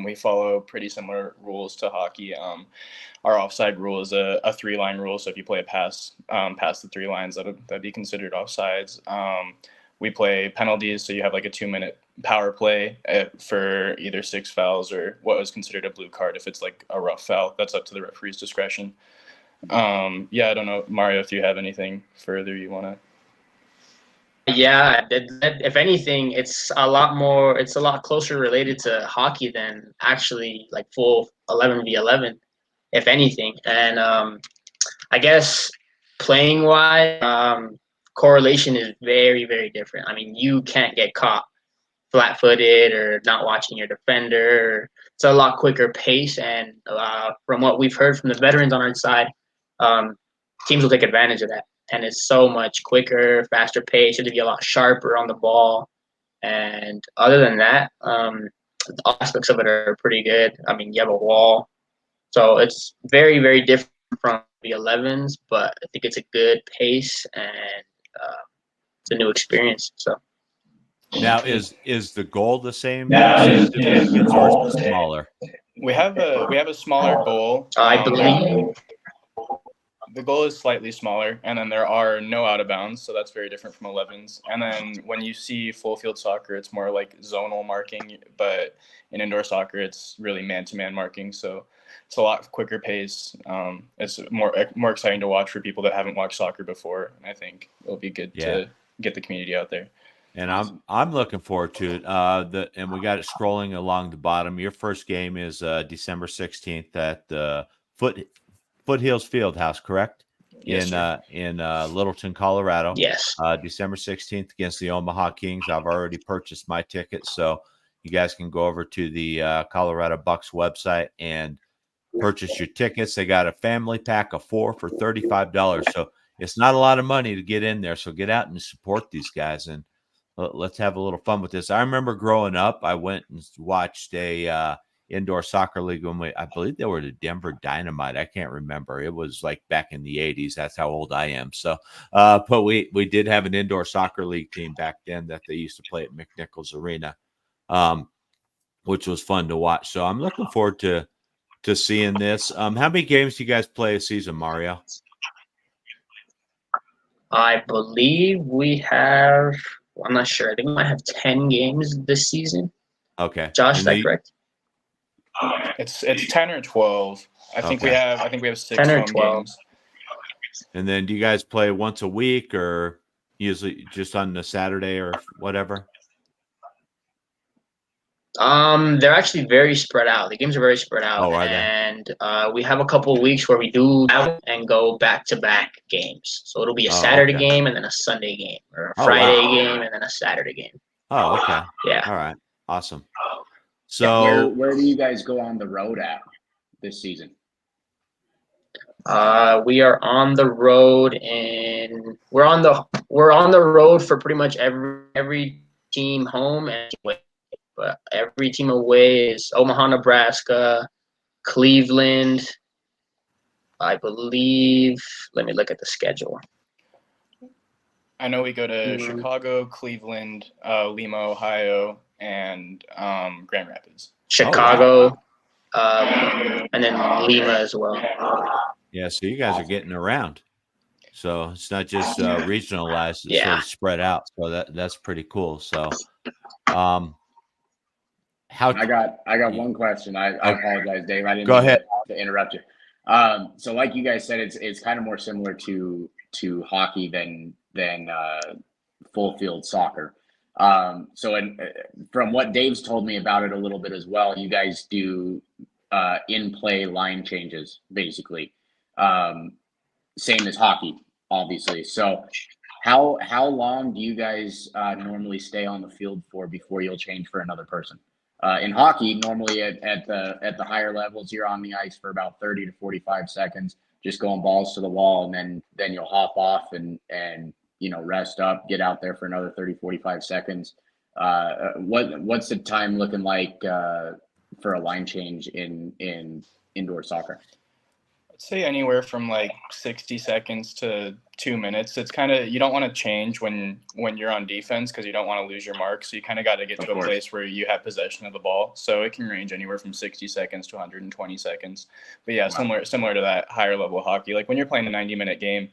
We follow pretty similar rules to hockey. Our offside rule is a 3-line rule. So if you play a pass past the 3 lines, that'd be considered offsides. We play penalties, so you have like a 2-minute power play for either 6 fouls or what was considered a blue card. If it's like a rough foul, that's up to the referee's discretion. I don't know, Mario, if you have anything further you want to. Yeah, if anything, it's a lot closer related to hockey than actually like full 11v11, if anything. And I guess playing wise, correlation is very, very different. I mean, you can't get caught flat-footed or not watching your defender. It's a lot quicker pace, and from what we've heard from the veterans on our side, teams will take advantage of that. And it's so much quicker, faster pace. It'll be a lot sharper on the ball. And other than that, the aspects of it are pretty good. I mean, you have a wall, so it's very, very different from the 11s, but I think it's a good pace and it's a new experience. So now is the goal the same distance or is it smaller? We have a smaller goal. I believe the goal is slightly smaller, and then there are no out of bounds, so that's very different from 11s. And then when you see full field soccer, it's more like zonal marking, but in indoor soccer, it's really man-to-man marking. So it's a lot quicker pace. It's more exciting to watch for people that haven't watched soccer before. And I think it'll be good to get the community out there. And I'm looking forward to it. And we got it scrolling along the bottom. Your first game is December 16th at the Foothills Fieldhouse, correct? Yes, in Littleton, Colorado. yes. December 16th against the Omaha Kings. I've already purchased my ticket, so you guys can go over to the Colorado Bucks website and purchase your tickets. They got a family pack of 4 for $35. So it's not a lot of money to get in there. So get out and support these guys, and let's have a little fun with this. I remember growing up, I went and watched a indoor soccer league when I believe they were the Denver Dynamite. I can't remember. It was like back in the 80s. That's how old I am. So, but we did have an indoor soccer league team back then that they used to play at McNichols Arena, which was fun to watch. So I'm looking forward to seeing this. How many games do you guys play a season, Mario? I believe we have. I'm not sure. I think we might have 10 games this season. Okay. Josh, is And that correct? It's 10 or 12. I think we Okay. have 6 10 or home 12. games. And then do you guys play once a week or usually just on the Saturday or whatever? They're actually very spread out. The games are very spread out, Oh, are they? and we have a couple of weeks where we do travel and go back-to-back games. So it'll be a Oh, Saturday okay. game and then a Sunday game, or a Oh, Friday wow. game and then a Saturday game. Oh, okay. Yeah. All right. Awesome. Where So where do you guys go on the road at this season? We are on the road, and we're on the road for pretty much every team home and team away. But every team away is Omaha, Nebraska, Cleveland. I believe. Let me look at the schedule. I know we go to Chicago, Cleveland, Lima, Ohio, and Grand Rapids. Chicago, and then Lima as well. yeah, so you guys are getting around. So it's not just regionalized, it's Yeah. sort of spread out. So that's pretty cool. So how I got one question. I apologize, Dave. I didn't Go mean ahead. to interrupt you. So like you guys said, it's kind of more similar to hockey than full field soccer. From what Dave's told me about it a little bit as well, you guys do in play line changes basically, same as hockey, obviously. So how long do you guys normally stay on the field for before you'll change for another person? In hockey, normally at the higher levels, you're on the ice for about 30 to 45 seconds, just going balls to the wall, and then you'll hop off and rest up, get out there for another 30, 45 seconds. What's the time looking like for a line change in indoor soccer? I'd say anywhere from like 60 seconds to 2 minutes. It's kind of, you don't want to change when you're on defense because you don't want to lose your mark. So you kind of got to get to a place where you have possession of the ball. So it can range anywhere from 60 seconds to 120 seconds. But yeah, Wow. similar to that higher level hockey. Like when you're playing a 90-minute game,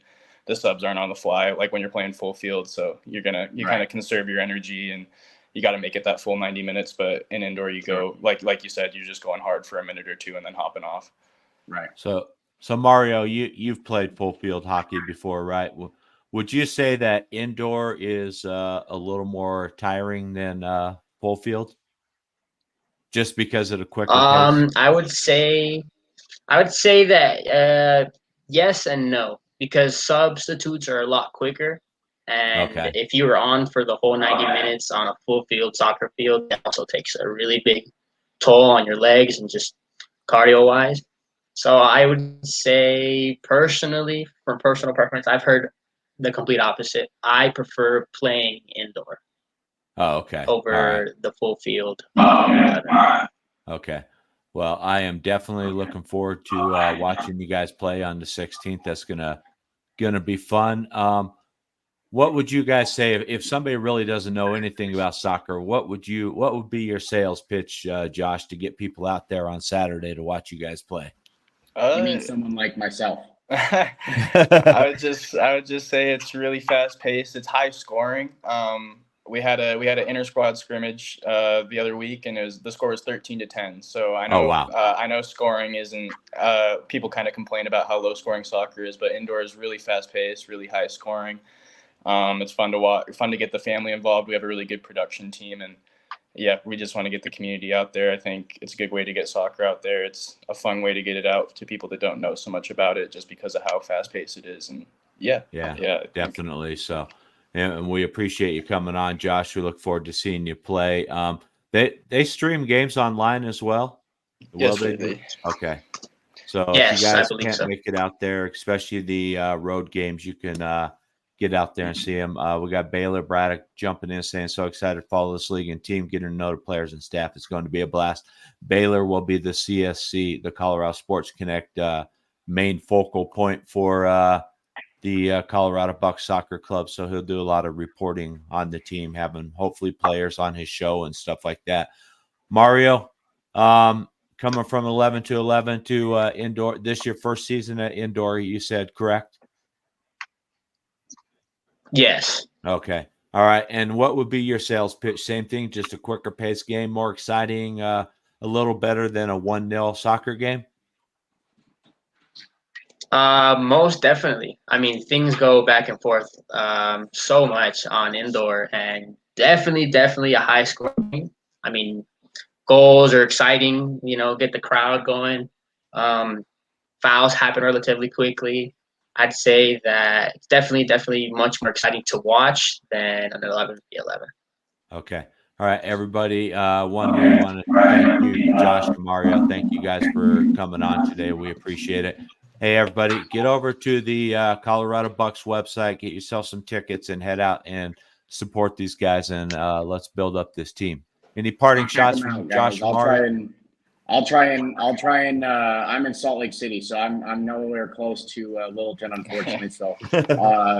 the subs aren't on the fly like when you're playing full field. So you kind of conserve your energy and you got to make it that full 90 minutes. But in indoor, you go like you said, you're just going hard for a minute or two and then hopping off. Right. So Mario, you've played full field hockey before, right? Would you say that indoor is a little more tiring than full field, just because of the quicker pace? I would say that yes and no, because substitutes are a lot quicker. And Okay. if you were on for the whole 90 minutes on a full field soccer field, that also takes a really big toll on your legs and just cardio wise. So I would say personally, from personal preference, I've heard the complete opposite. I prefer playing indoor Oh, okay. All right. over the full field. Okay. Well, I am definitely looking forward to watching you guys play on the 16th. That's gonna be fun. What would you guys say if somebody really doesn't know anything about soccer? What would be your sales pitch, Josh, to get people out there on Saturday to watch you guys play? You mean someone like myself? I would just say it's really fast paced. It's high scoring. We had an inter squad scrimmage the other week, and the score was 13-10. So I know wow. I know scoring isn't. People kind of complain about how low scoring soccer is, but indoor is really fast paced, really high scoring. It's fun to watch, fun to get the family involved. We have a really good production team, and yeah, we just want to get the community out there. I think it's a good way to get soccer out there. It's a fun way to get it out to people that don't know so much about it, just because of how fast paced it is. And yeah, definitely. So, and we appreciate you coming on, Josh. We look forward to seeing you play. They stream games online as well. Yes, they do? Okay. So Yes, if you guys I believe can't so. make it out there, especially the road games, you can get out there and see them. We got Baylor Braddock jumping in saying, so excited to follow this league and team, getting to know the players and staff. It's going to be a blast. Baylor will be the CSC, the Colorado Sports Connect main focal point for the Colorado Bucks Soccer Club. So he'll do a lot of reporting on the team, having hopefully players on his show and stuff like that. Mario, coming from 11 to indoor, this your first season at indoor, you said, correct? Yes. Okay. All right. And what would be your sales pitch? Same thing, just a quicker pace game, more exciting, a little better than a 1-0 soccer game? Most definitely. I mean, things go back and forth so much on indoor, and definitely a high scoring. I mean, goals are exciting. Get the crowd going. Um, Fouls happen relatively quickly. I'd say that it's definitely much more exciting to watch than an 11v11. Okay. All right, everybody. One, we want to thank you, Josh and Mario. Thank you guys for coming on today. We appreciate it. Hey, everybody, get over to the Colorado Bucks website, get yourself some tickets, and head out and support these guys, and let's build up this team. Any parting shots from Josh and Mario? I'll try and I'm in Salt Lake City, so I'm nowhere close to Littleton, unfortunately. So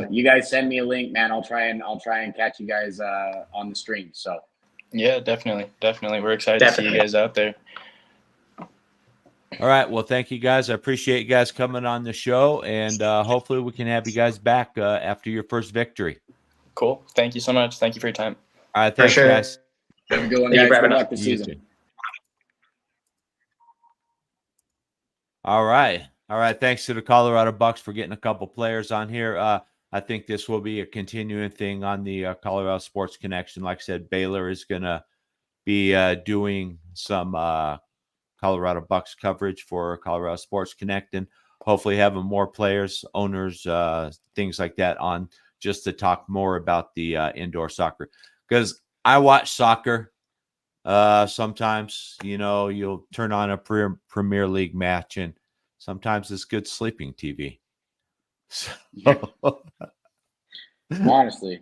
you guys send me a link, man. I'll try and catch you guys on the stream. So yeah, definitely. We're excited to see you guys out there. All right. Well, thank you guys. I appreciate you guys coming on the show, and hopefully we can have you guys back after your first victory. Cool. Thank you so much. Thank you for your time. All right. Thanks, guys. Have a good one, guys. Good luck this season. Too. All right. Thanks to the Colorado Bucks for getting a couple players on here. I think this will be a continuing thing on the Colorado Sports Connection. Like I said, Baylor is going to be doing some Colorado Bucks coverage for Colorado Sports Connect, and hopefully having more players, owners, things like that on just to talk more about the indoor soccer. Because I watch soccer sometimes, you'll turn on a Premier League match, and sometimes it's good sleeping TV. So, honestly.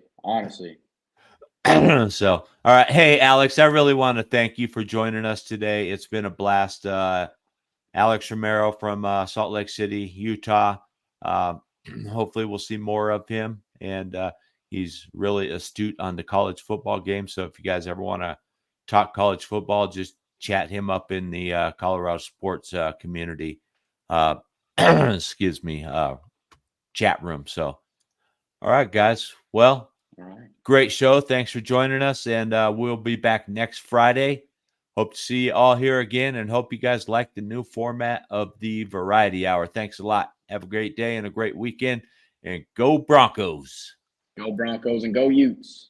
So, all right. Hey, Alex, I really want to thank you for joining us today. It's been a blast. Alex Romero from Salt Lake City, Utah. Hopefully we'll see more of him. And he's really astute on the college football game. So if you guys ever want to talk college football, just chat him up in the Colorado sports community. Excuse me, chat room. So, all right, guys. Well, all right. Great show. Thanks for joining us. And we'll be back next Friday. Hope to see you all here again, and hope you guys like the new format of the Variety Hour. Thanks a lot. Have a great day and a great weekend. And go Broncos. Go Broncos and go Utes.